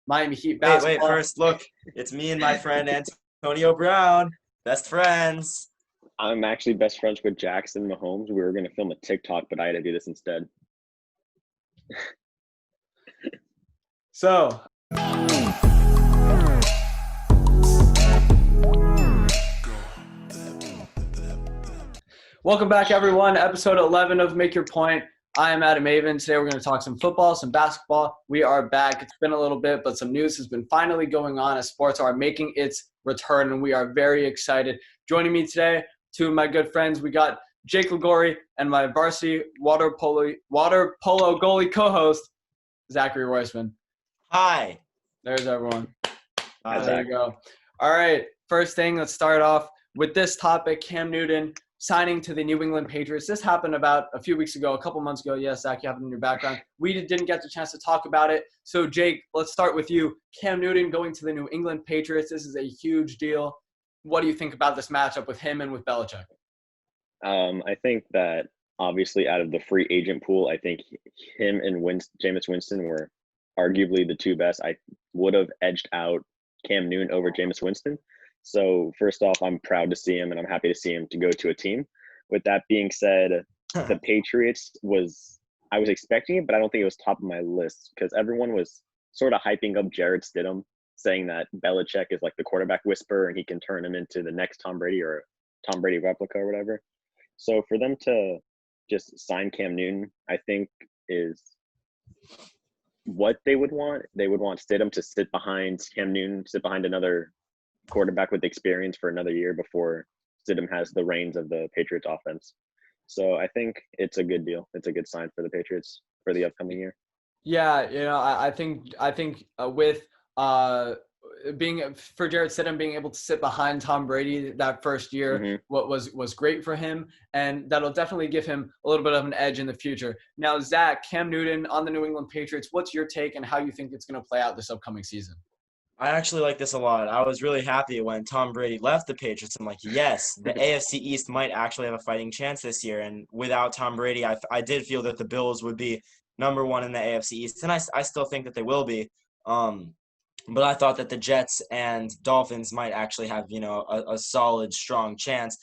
Miami Heat Wait, basketball. first, look. It's me and my friend Antonio Brown. Best friends. I'm actually best friends with Jackson Mahomes. We were going to film a TikTok, but I had to do this instead. So, welcome back, everyone. Episode 11 of Make Your Point. I am Avin. Today we're going to talk some football, some basketball. We are back. It's been a little bit, but some news has been finally going on as sports are making its return, and we are very excited. Joining me today, two of my good friends. We got Jake Liguori and my varsity water polo goalie co-host, Zachary Roisman. Hi. There's everyone. Hi, There you go. All right. First thing, let's start off with this topic, Cam Newton signing to the New England Patriots. This happened about a few weeks ago, a couple months ago. Yes, Zach, you have it in your background. We didn't get the chance to talk about it. So, Jake, let's start with you. Cam Newton going to the New England Patriots. This is a huge deal. What do you think about this matchup with him and with Belichick? I think that obviously out of the free agent pool, I think him and Jameis Winston were arguably the two best. I would have edged out Cam Newton over Jameis Winston. So first off, I'm proud to see him, and I'm happy to see him to go to a team. With that being said, the Patriots I was expecting it, but I don't think it was top of my list because everyone was sort of hyping up Jarrett Stidham, saying that Belichick is like the quarterback whisperer and he can turn him into the next Tom Brady or Tom Brady replica or whatever. So for them to just sign Cam Newton, I think is what they would want. They would want Stidham to sit behind Cam Newton, sit behind another quarterback with experience for another year before Stidham has the reins of the Patriots offense. So I think it's a good deal. It's a good sign for the Patriots for the upcoming year. Yeah, I think with being for Jarrett Stidham being able to sit behind Tom Brady that first year, what was great for him, and that'll definitely give him a little bit of an edge in the future. Now, Zach, Cam Newton on the New England Patriots, what's your take and how you think it's going to play out this upcoming season? I actually like this a lot. I was really happy when Tom Brady left the Patriots. I'm like, yes, the AFC East might actually have a fighting chance this year. And without Tom Brady, I did feel that the Bills would be number one in the AFC East. And I still think that they will be. But I thought that the Jets and Dolphins might actually have, a solid, strong chance.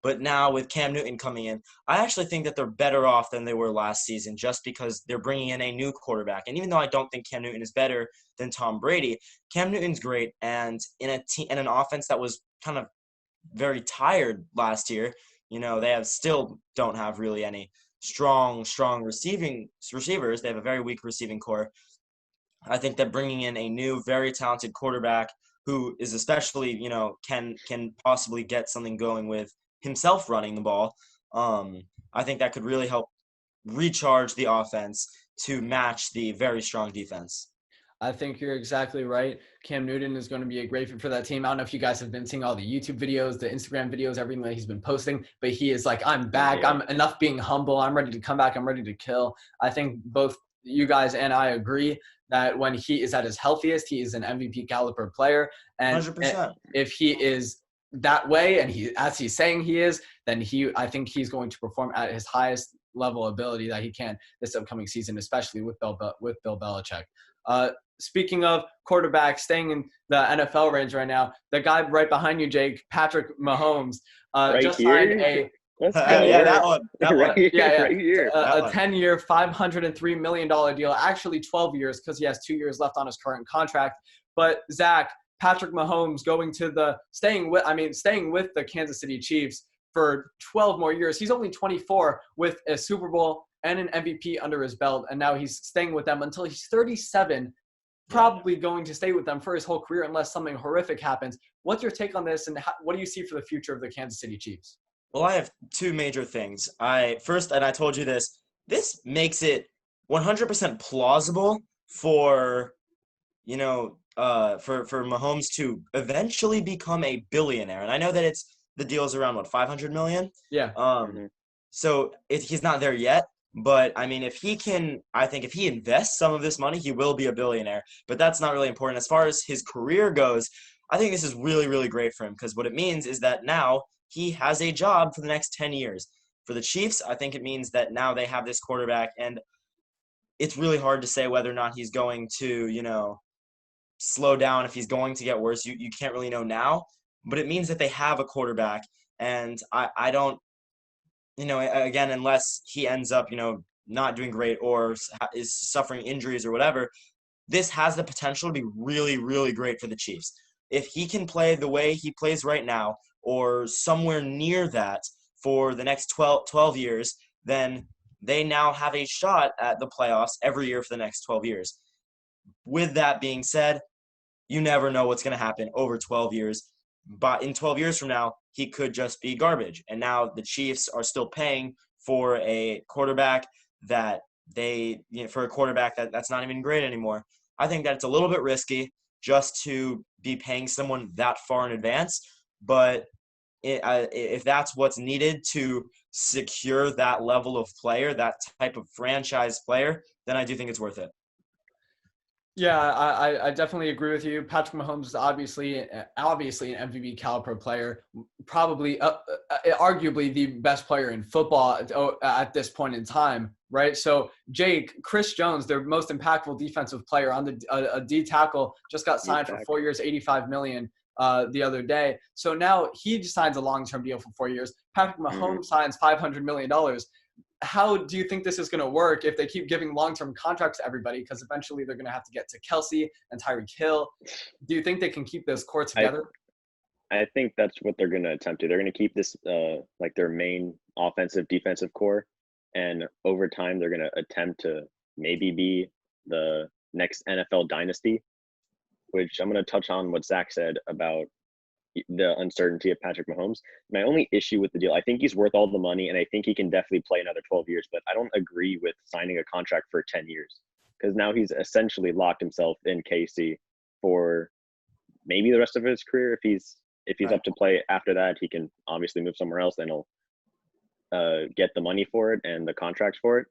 But now with Cam Newton coming in, I actually think that they're better off than they were last season just because they're bringing in a new quarterback. And even though I don't think Cam Newton is better than Tom Brady, Cam Newton's great. And in an offense that was kind of very tired last year, they still don't have really any strong receivers. They have a very weak receiving core. I think that bringing in a new, very talented quarterback who is especially, can possibly get something going with himself running the ball, I think that could really help recharge the offense to match the very strong defense. I think you're exactly right. Cam Newton is going to be a great fit for that team. I don't know if you guys have been seeing all the YouTube videos, the Instagram videos, everything that he's been posting, but he is like, I'm back. Yeah. I'm enough being humble. I'm ready to come back. I'm ready to kill. I think both you guys and I agree that when he is at his healthiest, he is an MVP caliber player. And 100%. If he is that way, and as he's saying he is, then I think he's going to perform at his highest level ability that he can this upcoming season, especially with Bill Belichick. Speaking of quarterbacks, staying in the NFL range right now, the guy right behind you, Jake, Patrick Mahomes, just signed a 10-year, that one. Right here. a 10-year, $503 million deal. Actually, 12 years because he has 2 years left on his current contract. But Zach, Patrick Mahomes staying with the Kansas City Chiefs for 12 more years. He's only 24 with a Super Bowl and an MVP under his belt, and now he's staying with them until he's 37, probably going to stay with them for his whole career unless something horrific happens. What's your take on this, and what do you see for the future of the Kansas City Chiefs? Well, I have two major things. I told you this makes it 100% plausible for Mahomes to eventually become a billionaire. And I know that the deal is around $500 million. Yeah. So he's not there yet, but I mean, if he invests some of this money, he will be a billionaire. But that's not really important. As far as his career goes, I think this is really, really great for him because what it means is that now he has a job for the next 10 years. For the Chiefs, I think it means that now they have this quarterback, and it's really hard to say whether or not he's going to, slow down, if he's going to get worse, you can't really know now. But it means that they have a quarterback, and I don't, again, unless he ends up, not doing great or is suffering injuries or whatever, this has the potential to be really, really great for the Chiefs. If he can play the way he plays right now or somewhere near that for the next 12 years, then they now have a shot at the playoffs every year for the next 12 years. With that being said, you never know what's going to happen over 12 years. But in 12 years from now, he could just be garbage. And now the Chiefs are still paying for a quarterback that's not even great anymore. I think that it's a little bit risky just to be paying someone that far in advance. But if that's what's needed to secure that level of player, that type of franchise player, then I do think it's worth it. Yeah, I definitely agree with you. Patrick Mahomes is obviously an MVP caliber player, probably arguably the best player in football at this point in time, right? So Jake, Chris Jones, their most impactful defensive player on a D tackle, just got signed for 4 years, $85 million the other day. So now he signs a long-term deal for 4 years. Patrick Mahomes signs $500 million. How do you think this is going to work if they keep giving long-term contracts to everybody? Because eventually they're going to have to get to Kelsey and Tyreek Hill. Do you think they can keep this core together? I think that's what they're going to attempt to. They're going to keep this like their main offensive, defensive core. And over time, they're going to attempt to maybe be the next NFL dynasty, which I'm going to touch on what Zach said about the uncertainty of Patrick Mahomes. My only issue with the deal, I think he's worth all the money, and I think he can definitely play another 12 years, but I don't agree with signing a contract for 10 years because now he's essentially locked himself in KC for maybe the rest of his career. If he's right up to play after that, he can obviously move somewhere else and he'll get the money for it and the contracts for it.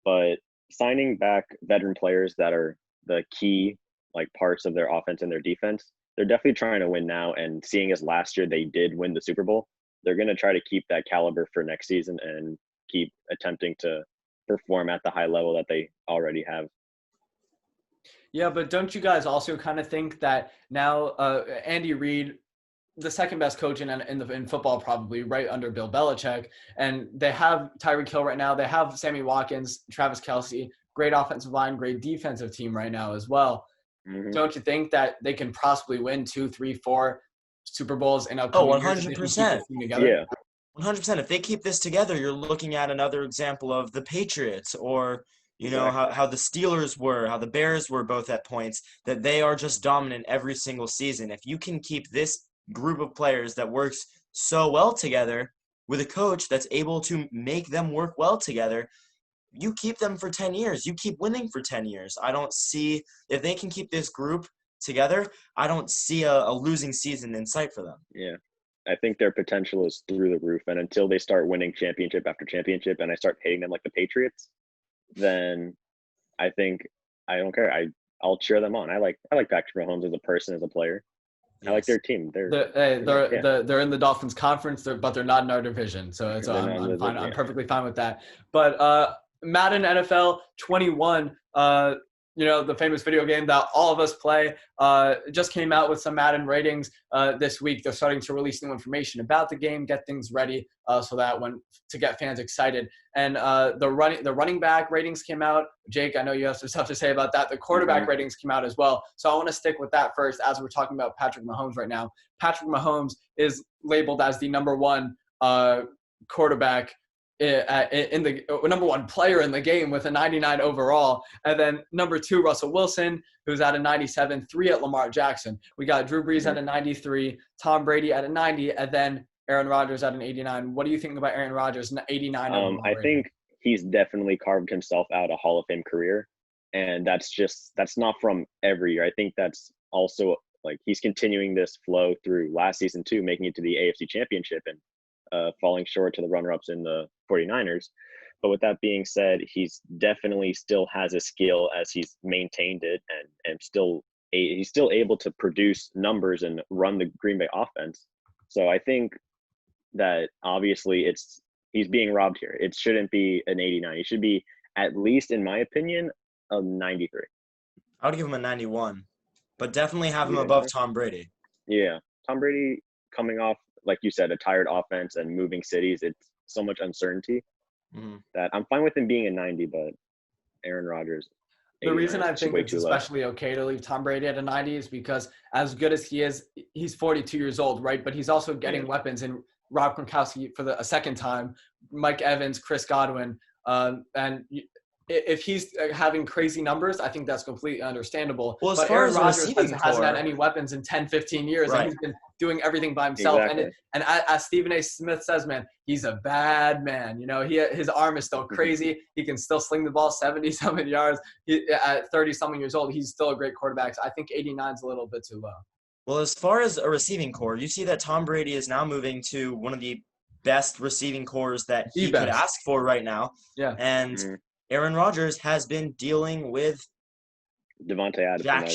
But signing back veteran players that are the key parts of their offense and their defense, they're definitely trying to win now, and seeing as last year they did win the Super Bowl, they're going to try to keep that caliber for next season and keep attempting to perform at the high level that they already have. Yeah, but don't you guys also kind of think that now Andy Reid, the second best coach in football probably, right under Bill Belichick, and they have Tyreek Hill right now, they have Sammy Watkins, Travis Kelce, great offensive line, great defensive team right now as well. Don't you think that they can possibly win 2, 3, 4 Super Bowls in upcoming years? 100%. Yeah. 100%. If they keep this together, you're looking at another example of the Patriots or, how the Steelers were, how the Bears were both at points, that they are just dominant every single season. If you can keep this group of players that works so well together with a coach that's able to make them work well together, you keep them for 10 years. You keep winning for 10 years. I don't see, if they can keep this group together, I don't see a losing season in sight for them. Yeah. I think their potential is through the roof. And until they start winning championship after championship and I start hating them like the Patriots, then I think I don't care. I'll cheer them on. I like Patrick Mahomes as a person, as a player. Yes. I like their team. They're in the Dolphins conference, but they're not in our division. So it's I'm fine. I'm perfectly fine with that. But Madden NFL 21, the famous video game that all of us play, just came out with some Madden ratings this week. They're starting to release new information about the game, get things ready so that to get fans excited. And the running back ratings came out. Jake, I know you have some stuff to say about that. The quarterback ratings came out as well. So I want to stick with that first as we're talking about Patrick Mahomes right now. Patrick Mahomes is labeled as the number one quarterback in the number one player in the game with a 99 overall, and then number 2 Russell Wilson, who's at a 97, 3 at Lamar Jackson. We got Drew Brees at a 93, Tom Brady at a 90, and then Aaron Rodgers at an 89. What do you think about Aaron Rodgers' 89? I think he's definitely carved himself out a Hall of Fame career, and that's not from every year. I think that's also he's continuing this flow through last season too, making it to the AFC Championship and falling short to the runner-ups in the 49ers. But with that being said, he's definitely still has a skill as he's maintained it and he's still able to produce numbers and run the Green Bay offense. So I think that obviously he's being robbed here. It shouldn't be an 89. He should be, at least in my opinion, a 93. I would give him a 91. but definitely have him Yeah. above Tom Brady. Yeah. Tom Brady coming off, like you said, a tired offense and moving cities. It's so much uncertainty that I'm fine with him being a 90, but Aaron Rodgers, The 89 reason is I just think way it's too low. especially okay to leave Tom Brady at a 90 is because as good as he is, he's 42 years old, right? But he's also getting weapons in Rob Gronkowski for a second time, Mike Evans, Chris Godwin. And if he's having crazy numbers, I think that's completely understandable. Well, as but far Aaron as the Rodgers receiving hasn't had core, any weapons in 10, 15 years, Right. and he's been doing everything by himself. Exactly. And as Stephen A. Smith says, man, he's a bad man. His arm is still crazy. He can still sling the ball 70-something yards. At 30-something years old, he's still a great quarterback. So I think 89 is a little bit too low. well, as far as a receiving core, you see that Tom Brady is now moving to one of the best receiving cores that he could ask for right now. Yeah. And Aaron Rodgers has been dealing with Devontae Adams jack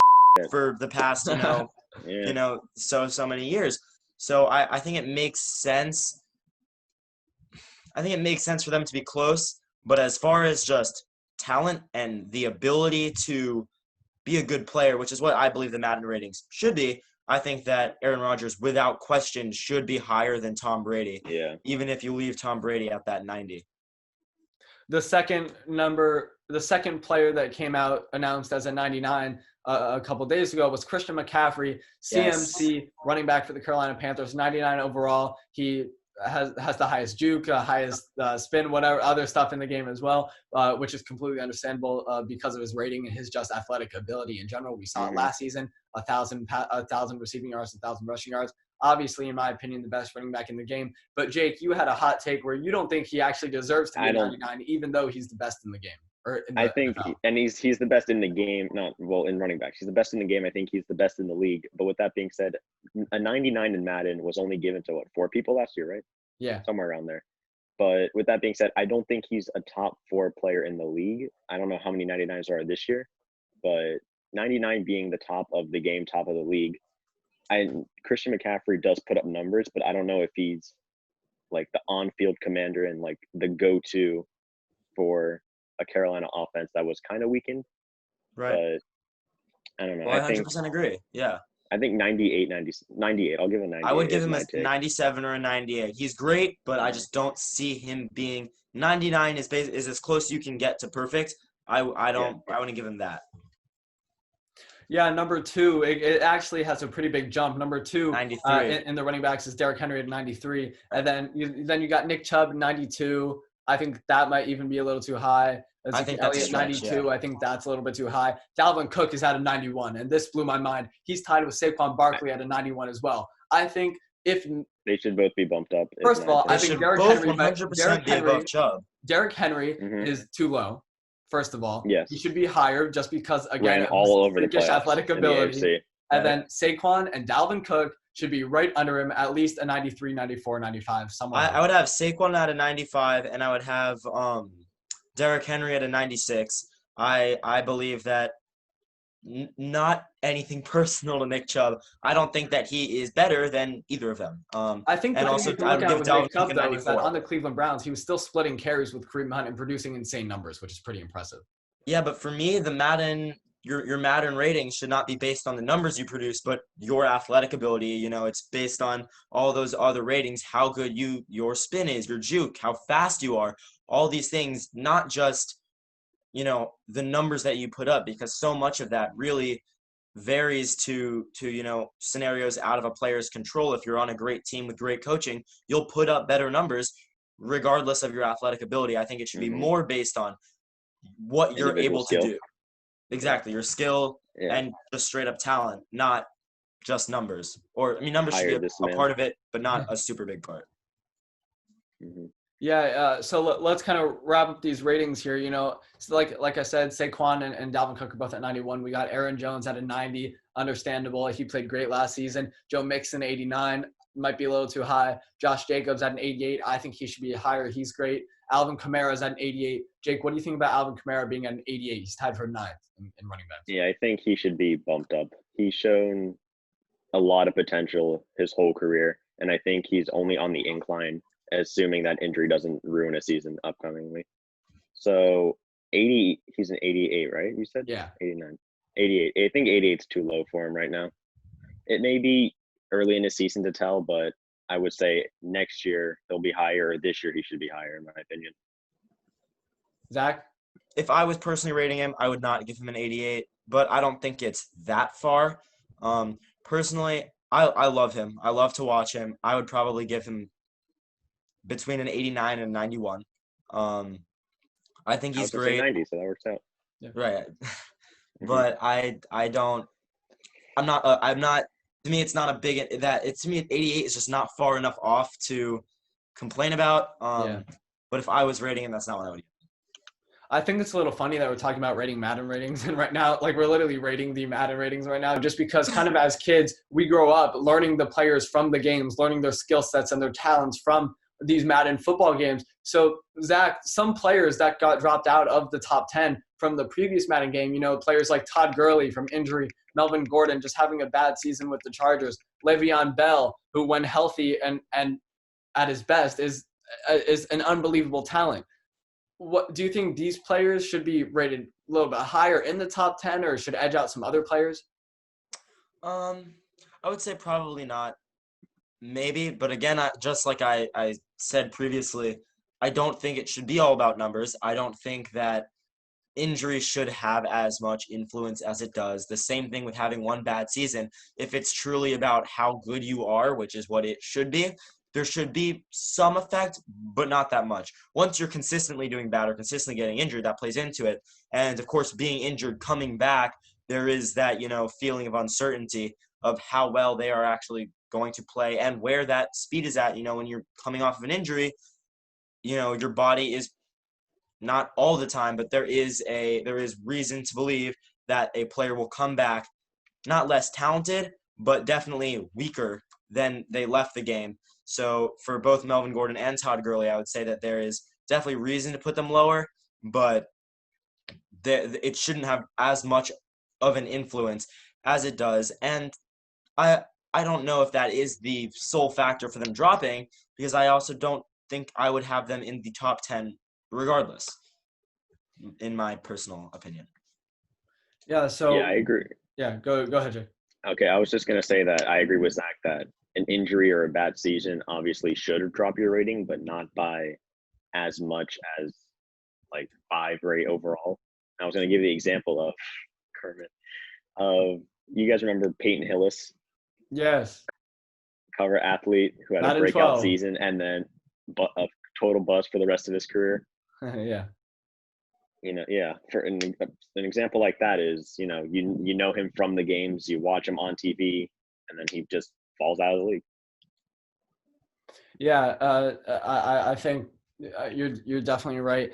for the past, so many years. So I think it makes sense. I think it makes sense for them to be close. But as far as just talent and the ability to be a good player, which is what I believe the Madden ratings should be, I think that Aaron Rodgers, without question, should be higher than Tom Brady. Yeah. Even if you leave Tom Brady at that 90. The second player that came out announced as a 99 a couple days ago was Christian McCaffrey, CMC, running back for the Carolina Panthers, 99 overall. He has the highest juke, highest spin, whatever other stuff in the game as well, which is completely understandable because of his rating and his just athletic ability in general. We saw it last season, 1,000 receiving yards, 1,000 rushing yards. Obviously, in my opinion, the best running back in the game. But Jake, you had a hot take where you don't think he actually deserves to be 99, even though he's the best in the game. I think, and he's the best in the game. In running backs, he's the best in the game. I think he's the best in the league. But with that being said, a 99 in Madden was only given to 4 people last year, right? Yeah, somewhere around there. But with that being said, I don't think he's a top 4 player in the league. I don't know how many 99s are this year, but 99 being the top of the game, top of the league. Christian McCaffrey does put up numbers, but I don't know if he's like the on-field commander and like the go-to for a Carolina offense that was kind of weakened. Right. But I don't know. Well, I 100% agree. Yeah. I think 98. I'll give him a 98. I would give him a 97 or a 98. He's great, but I just don't see him being 99 is as close as you can get to perfect. I wouldn't give him that. Yeah, number 2, it actually has a pretty big jump. Number 2 in the running backs is Derrick Henry at 93, and then you got Nick Chubb at 92. I think that might even be a little too high. I think that's Elliott 92. I think that's a little bit too high. Dalvin Cook is at a 91, and this blew my mind. He's tied with Saquon Barkley at a 91 as well. I think if they should both be bumped up. First of all, I think Derrick Henry 100% be above Chubb. Derrick Henry is too low. First of all, yes, he should be higher just because again, all over the freakish athletic ability. And then Saquon and Dalvin Cook should be right under him, at least a 93, 94, 95, somewhere. I would have Saquon at a 95, and I would have Derrick Henry at a 96. I believe that not anything personal to Nick Chubb. I don't think that he is better than either of them. I think and also I would give Dalvin Cook a 94. Is that on the Cleveland Browns, he was still splitting carries with Kareem Hunt and producing insane numbers, which is pretty impressive. Yeah, but for me, the Madden your Madden rating should not be based on the numbers you produce, but your athletic ability. It's based on all those other ratings, how good your spin is, your juke, how fast you are, all these things, not just, the numbers that you put up, because so much of that really varies to scenarios out of a player's control. If you're on a great team with great coaching, you'll put up better numbers regardless of your athletic ability. I think it should be more based on what you're able to do. Exactly, your skill and just straight up talent, not just numbers. Numbers should be a part of it, but not a super big part. Yeah, so let's kind of wrap up these ratings here. So like I said, Saquon and Dalvin Cook are both at 91. We got Aaron Jones at a 90. Understandable. He played great last season. Joe Mixon, 89. Might be a little too high. Josh Jacobs at an 88. I think he should be higher. He's great. Alvin Kamara's at an 88. Jake, what do you think about Alvin Kamara being at an 88? He's tied for 9th in running backs. Yeah, I think he should be bumped up. He's shown a lot of potential his whole career, and I think he's only on the incline, assuming that injury doesn't ruin a season upcomingly. So 80, he's an 88, right? You said? Yeah. 89. 88. I think 88 is too low for him right now. It may be early in the season to tell, but I would say next year he'll be higher, or this year he should be higher, in my opinion. Zach? If I was personally rating him, I would not give him an 88, but I don't think it's that far. Personally, I love him. I love to watch him. I would probably give him between an 89 and a 91. I think I he's was gonna say great. 90, so that works out. Right. But I'm not, to me, it's not a big, to me, 88 is just not far enough off to complain about. But if I was rating him, that's not what I would do. I think it's a little funny that we're talking about rating Madden ratings, and right now, like, we're literally rating the Madden ratings right now, just because kind of as kids, we grow up learning the players from the games, learning their skill sets and their talents from these Madden football games. So, Zach, some players that got dropped out of the top 10 from the previous Madden game, players like Todd Gurley from injury, Melvin Gordon just having a bad season with the Chargers, Le'Veon Bell, who when healthy and at his best is an unbelievable talent. What do you think these players should be rated a little bit higher in the top 10, or should edge out some other players? I would say probably not. Maybe, but again, just like I said previously, I don't think it should be all about numbers. I don't think that injury should have as much influence as it does. The same thing with having one bad season. If it's truly about how good you are, which is what it should be, there should be some effect, but not that much. Once you're consistently doing bad or consistently getting injured, that plays into it. And of course, being injured, coming back, there is that, feeling of uncertainty of how well they are actually going to play and where that speed is at. When you're coming off of an injury, your body is not all the time, but there is reason to believe that a player will come back not less talented, but definitely weaker than they left the game. So for both Melvin Gordon and Todd Gurley, I would say that there is definitely reason to put them lower, but it shouldn't have as much of an influence as it does. And I don't know if that is the sole factor for them dropping, because I also don't think I would have them in the top 10 regardless, in my personal opinion. Yeah, so yeah, I agree. Yeah, go ahead, Jay. Okay, I was just gonna say that I agree with Zach that an injury or a bad season obviously should drop your rating, but not by as much as like 5 rate overall. I was gonna give the example of Kermit. You guys remember Peyton Hillis, Yes. cover athlete who had a Madden breakout 12. season and then a total bust for the rest of his career? Yeah. For an example like that is, you know him from the games, you watch him on TV, and then he just falls out of the league. Yeah, I think you're definitely right.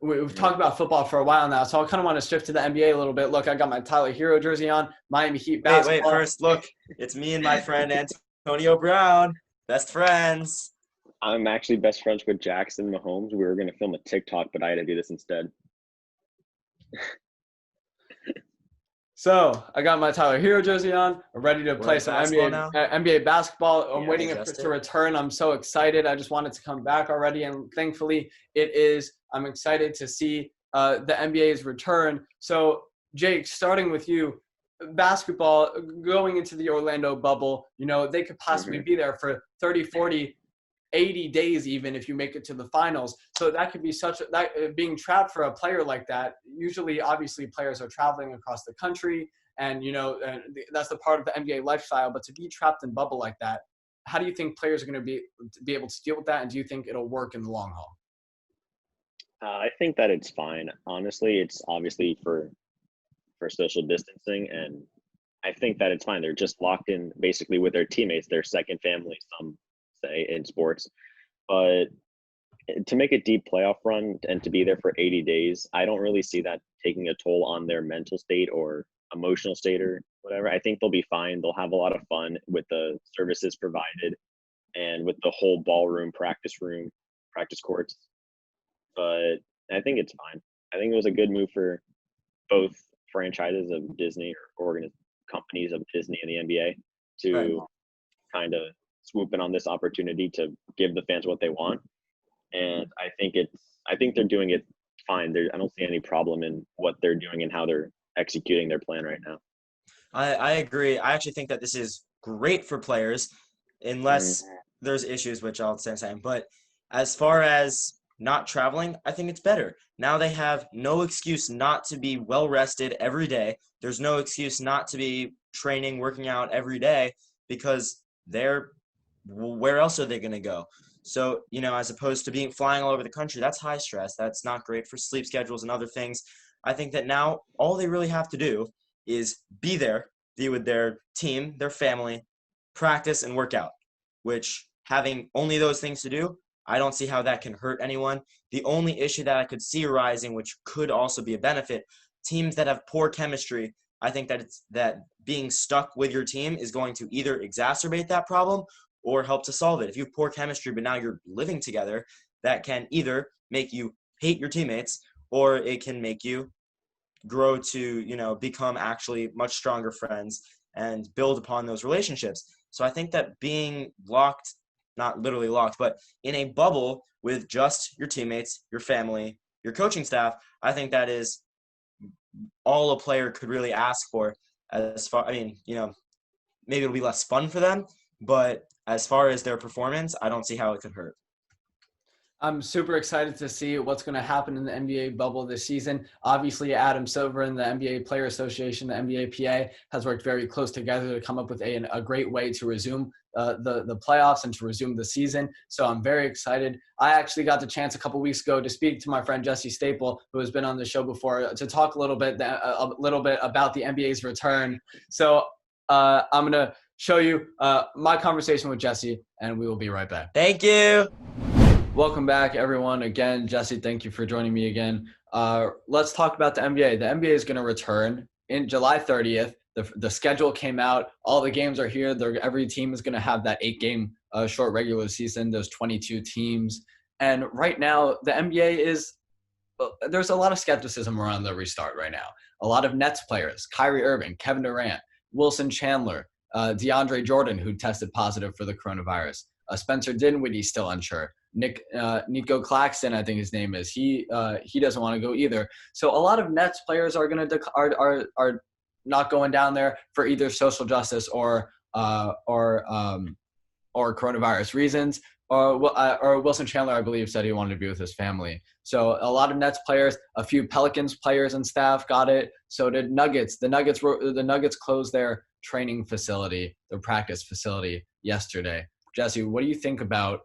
We've talked about football for a while now, so I kind of want to shift to the NBA a little bit. Look, I got my Tyler Hero jersey on, Miami Heat basketball. Wait, first, look, it's me and my friend Antonio Brown, best friends. I'm actually best friends with Jackson Mahomes. We were going to film a TikTok, but I had to do this instead. So I got my Tyler Hero jersey on. I'm ready to play some NBA basketball. I'm waiting for it to return. I'm so excited. I just want it to come back already, and thankfully it is. I'm excited to see the NBA's return. So Jake, starting with you, basketball going into the Orlando bubble, they could possibly be there for 30, 40, 80 days even if you make it to the finals. So that could be being trapped for a player like that. Usually, obviously, players are traveling across the country, and that's the part of the NBA lifestyle. But to be trapped in bubble like that, how do you think players are going to be able to deal with that? And do you think it'll work in the long haul? I think that it's fine. Honestly, it's obviously for social distancing, and I think that it's fine. They're just locked in basically with their teammates, their second family, some say in sports. But to make a deep playoff run and to be there for 80 days, I don't really see that taking a toll on their mental state or emotional state or whatever. I think they'll be fine. They'll have a lot of fun with the services provided and with the whole ballroom, practice courts. But I think it's fine. I think it was a good move for both franchises of Disney or companies of Disney and the NBA to kind of swoop in on this opportunity to give the fans what they want. And I think they're doing it fine. I don't see any problem in what they're doing and how they're executing their plan right now. I agree. I actually think that this is great for players unless there's issues, which I'll say in a second. But as far as not traveling, I think it's better. Now they have no excuse not to be well rested every day. There's no excuse not to be training, working out every day because where else are they going to go? So, as opposed to flying all over the country, that's high stress. That's not great for sleep schedules and other things. I think that now all they really have to do is be with their team, their family, practice and work out, which having only those things to do, I don't see how that can hurt anyone. The only issue that I could see arising, which could also be a benefit, teams that have poor chemistry, I think that being stuck with your team is going to either exacerbate that problem or help to solve it. If you have poor chemistry, but now you're living together, that can either make you hate your teammates or it can make you grow to, become actually much stronger friends and build upon those relationships. So I think that being locked, not literally locked, but in a bubble with just your teammates, your family, your coaching staff, I think that is all a player could really ask for. Maybe it'll be less fun for them, but as far as their performance, I don't see how it could hurt. I'm super excited to see what's going to happen in the NBA bubble this season. Obviously, Adam Silver and the NBA Player Association, the NBA PA, has worked very close together to come up with a great way to resume the playoffs and to resume the season. So I'm very excited. I actually got the chance a couple weeks ago to speak to my friend Jesse Staple, who has been on the show before, to talk a little bit about the NBA's return. So I'm going to show you my conversation with Jesse, and we will be right back. Thank you. Welcome back, everyone. Again, Jesse, thank you for joining me again. Let's talk about the NBA. The NBA is going to return in July 30th. The schedule came out. All the games are here. Every team is going to have that 8-game short regular season. There's 22 teams. And right now, the NBA there's a lot of skepticism around the restart right now. A lot of Nets players, Kyrie Irving, Kevin Durant, Wilson Chandler, DeAndre Jordan, who tested positive for the coronavirus. Spencer Dinwiddie still unsure. Nico Claxton, I think his name is. He doesn't want to go either. So a lot of Nets players are going to are not going down there for either social justice or coronavirus reasons. Or Wilson Chandler, I believe, said he wanted to be with his family. So a lot of Nets players, a few Pelicans players and staff got it. So did Nuggets. The Nuggets closed their training facility, their practice facility yesterday. Jesse, what do you think about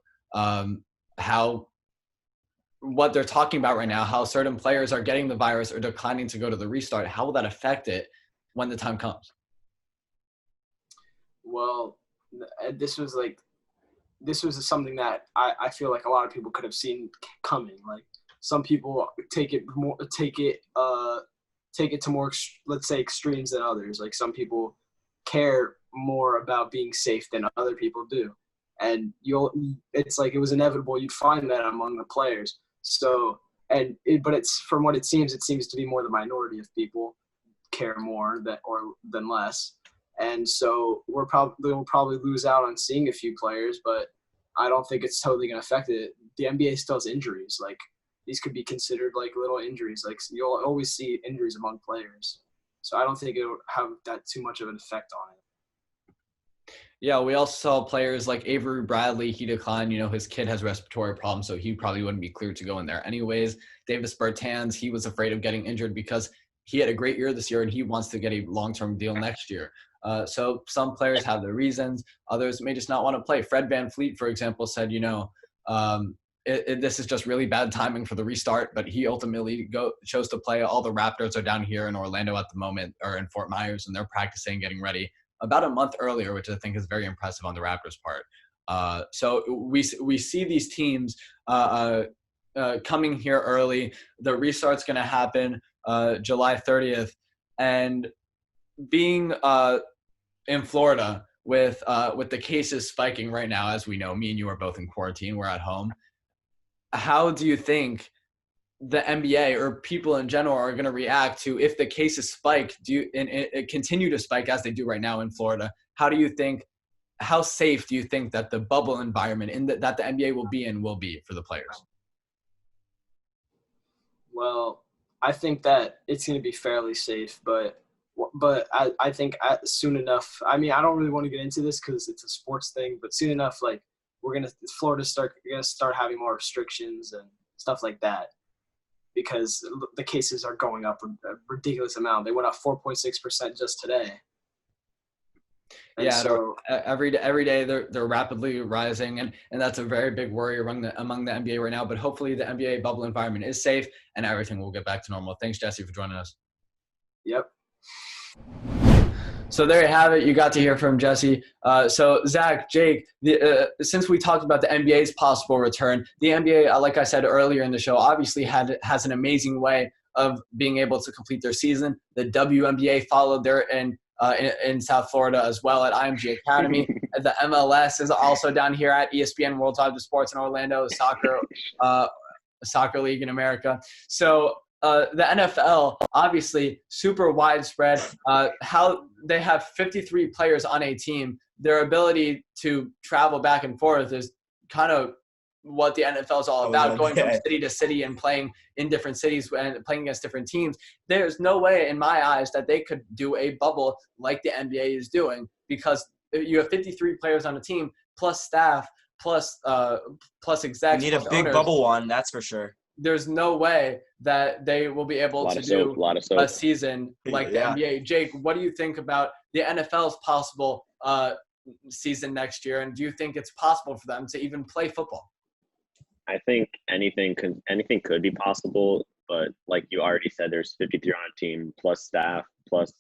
what they're talking about right now, how certain players are getting the virus or declining to go to the restart? How will that affect it when the time comes? Well, this was something that I feel like a lot of people could have seen coming. Like some people take it to more, let's say, extremes than others. Like some people care more about being safe than other people do. And it's like it was inevitable you'd find that among the players. So, but it's from what it seems to be more the minority of people care more than less. And so we'll probably lose out on seeing a few players, but I don't think it's totally going to affect it. The NBA still has injuries. Like these could be considered like little injuries. Like you'll always see injuries among players. So I don't think it'll have that too much of an effect on it. Yeah, we also saw players like Avery Bradley. He declined. His kid has respiratory problems, so he probably wouldn't be cleared to go in there anyways. Davis Bertans, he was afraid of getting injured because he had a great year this year and he wants to get a long-term deal next year. So some players have their reasons. Others may just not want to play. Fred VanVleet, for example, said, this is just really bad timing for the restart, but he ultimately chose to play. All the Raptors are down here in Orlando at the moment, or in Fort Myers, and they're practicing, getting ready about a month earlier, which I think is very impressive on the Raptors' part. So we see these teams coming here early. The restart's going to happen July 30th. And being in Florida with the cases spiking right now, as we know, me and you are both in quarantine, we're at home. How do you think the NBA or people in general are going to react to if the cases spike, and continue to spike as they do right now in Florida? How safe do you think that the bubble environment that the NBA will be for the players? Well, I think that it's going to be fairly safe, but I think soon enough. I mean, I don't really want to get into this because it's a sports thing, but soon enough, like Florida's going to start having more restrictions and stuff like that because the cases are going up a ridiculous amount. They went up 4.6% just today. And Yeah, so every day they're rapidly rising, and that's a very big worry among the NBA right now. But hopefully the NBA bubble environment is safe and everything will get back to normal. Thanks, Jesse, for joining us. Yep. So there you have it. You got to hear from Jesse. So Zach, Jake, since we talked about the NBA's possible return, the NBA, like I said earlier in the show, obviously has an amazing way of being able to complete their season. The WNBA followed there in South Florida as well at IMG Academy. The MLS is also down here at ESPN World Top of Sports in Orlando, soccer league in America. So the NFL, obviously, super widespread. How they have 53 players on a team, their ability to travel back and forth is kind of what the NFL is all about, going from city to city and playing in different cities and playing against different teams. There's no way, in my eyes, that they could do a bubble like the NBA is doing because you have 53 players on a team, plus staff, plus execs. You need a big owners. Bubble one, that's for sure. There's no way that they will be able to do a season like the NBA. Jake, what do you think about the NFL's possible season next year, and do you think it's possible for them to even play football? I think anything could be possible, but like you already said, there's 53 on a team, plus staff, plus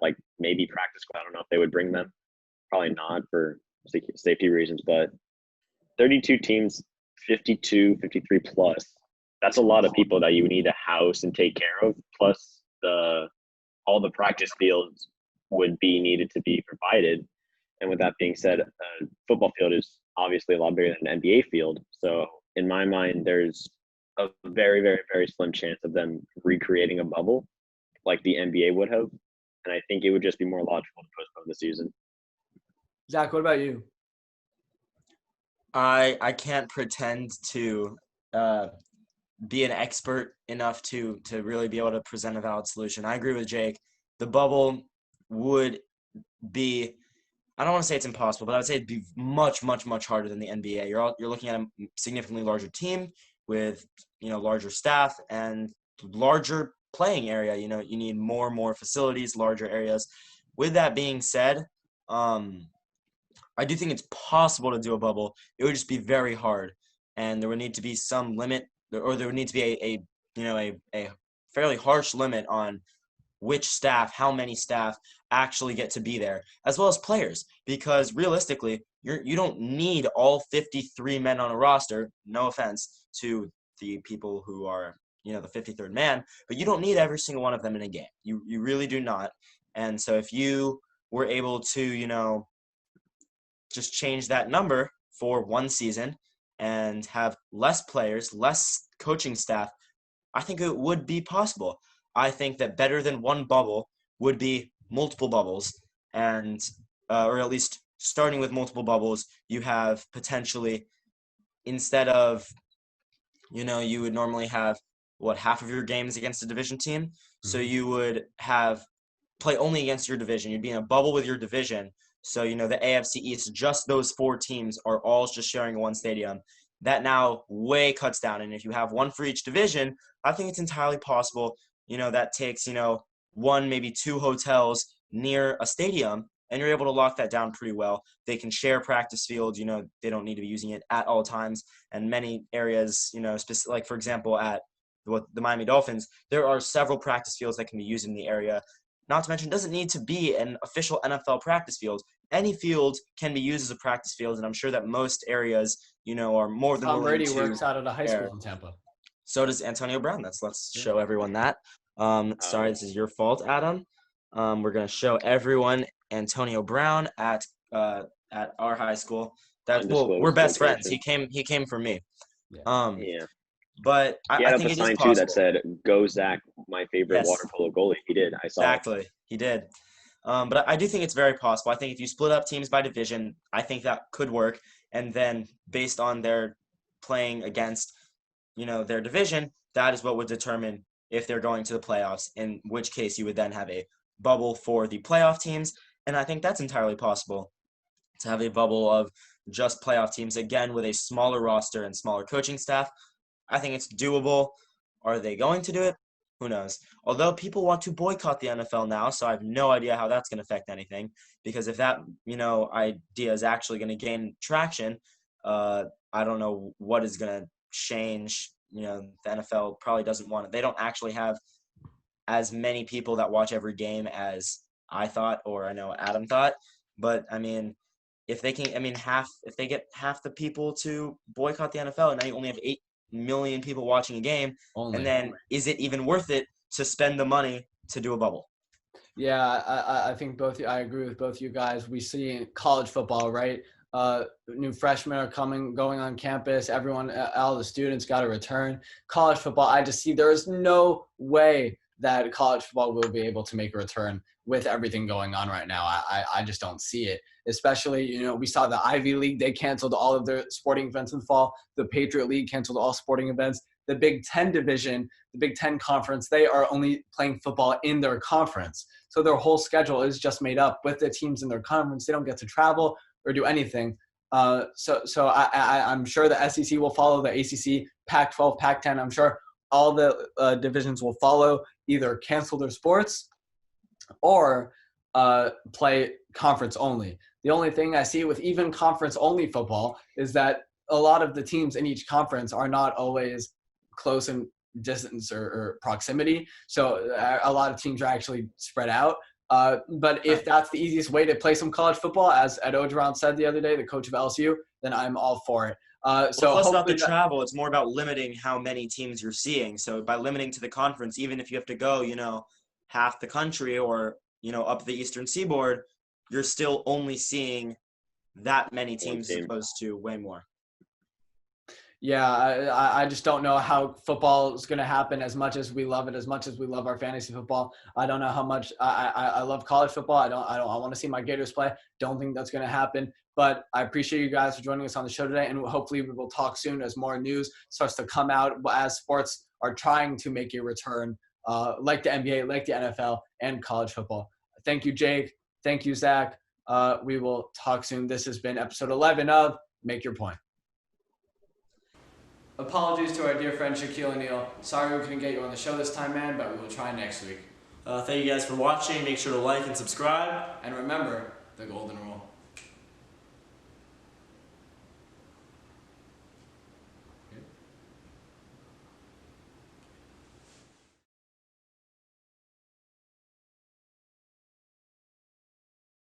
like maybe practice squad. I don't know if they would bring them. Probably not for safety reasons, but 32 teams, 53 plus. That's a lot of people that you need to house and take care of. Plus all the practice fields would be needed to be provided. And with that being said, a football field is obviously a lot bigger than an NBA field. So in my mind, there's a very, very, very slim chance of them recreating a bubble like the NBA would have. And I think it would just be more logical to postpone the season. Zach, what about you? I can't pretend to be an expert enough to really be able to present a valid solution. I agree with Jake. The bubble would be, I don't want to say it's impossible, but I would say it'd be much, much, much harder than the NBA. You're looking at a significantly larger team with, larger staff and larger playing area. You need more facilities, larger areas. With that being said, I do think it's possible to do a bubble. It would just be very hard, and there would need to be some limit, or there would need to be a fairly harsh limit on which staff, how many staff actually get to be there, as well as players, because realistically, you don't need all 53 men on a roster. No offense to the people who are, the 53rd man, but you don't need every single one of them in a game. You really do not. And so if you were able to, just change that number for one season and have less players, less coaching staff, I think it would be possible. I think that better than one bubble would be multiple bubbles, and or at least starting with multiple bubbles, you have potentially, instead of, you would normally have half of your games against a division team. So you would play only against your division. You'd be in a bubble with your division. So, the AFC East, just those 4 teams are all just sharing one stadium. That now way cuts down. And if you have one for each division, I think it's entirely possible. That takes, 1, maybe 2 hotels near a stadium, and you're able to lock that down pretty well. They can share practice fields. They don't need to be using it at all times. And many areas, like, for example, at the Miami Dolphins, there are several practice fields that can be used in the area. Not to mention, it doesn't need to be an official NFL practice field. Any field can be used as a practice field, and I'm sure that most areas, are more than willing to. Tom Brady works out at a high school in Tampa. So does Antonio Brown. Let's show everyone that. Sorry, this is your fault, Adam. We're gonna show everyone Antonio Brown at our high school. We're best friends. He came from me. Yeah. But he had a sign too that said "Go Zach, my favorite water polo goalie." He did. I saw exactly. He did. But I do think it's very possible. I think if you split up teams by division, I think that could work. And then based on their playing against, their division, that is what would determine if they're going to the playoffs, in which case you would then have a bubble for the playoff teams. And I think that's entirely possible, to have a bubble of just playoff teams, again, with a smaller roster and smaller coaching staff. I think it's doable. Are they going to do it? Who knows? Although people want to boycott the NFL now, so I have no idea how that's going to affect anything. Because if that, idea is actually going to gain traction, I don't know what is going to change. The NFL probably doesn't want it. They don't actually have as many people that watch every game as I thought, or I know Adam thought. But if they can, if they get half the people to boycott the NFL, and now you only have 8 million people watching a game, and then is it even worth it to spend the money to do a bubble? Yeah, I think I agree with both you guys. We see in college football, right? New freshmen are going on campus. Everyone, all the students got to return. College football, I just see there is no way that college football will be able to make a return with everything going on right now. I just don't see it. Especially, we saw the Ivy League, they canceled all of their sporting events in the fall. The Patriot League canceled all sporting events. The Big Ten division, the Big Ten conference, they are only playing football in their conference. So their whole schedule is just made up with the teams in their conference. They don't get to travel or do anything. So I'm sure the SEC will follow the ACC, Pac-12, Pac-10. I'm sure all the divisions will follow, either cancel their sports or play conference only. The only thing I see with even conference only football is that a lot of the teams in each conference are not always close in distance or proximity. So a lot of teams are actually spread out. But if that's the easiest way to play some college football, as Ed Ogeron said the other day, the coach of LSU, then I'm all for it. So it's not the travel. It's more about limiting how many teams you're seeing. So by limiting to the conference, even if you have to go, half the country or, up the Eastern Seaboard, you're still only seeing that many teams as opposed to way more. Yeah, I just don't know how football is going to happen as much as we love it, as much as we love our fantasy football. I don't know how much I love college football. I want to see my Gators play. Don't think that's going to happen. But I appreciate you guys for joining us on the show today, and hopefully we will talk soon as more news starts to come out as sports are trying to make a return, like the NBA, like the NFL, and college football. Thank you, Jake. Thank you, Zach. We will talk soon. This has been episode 11 of Make Your Point. Apologies to our dear friend Shaquille O'Neal. Sorry we couldn't get you on the show this time, man, but we will try next week. Thank you guys for watching. Make sure to like and subscribe. And remember the golden rule.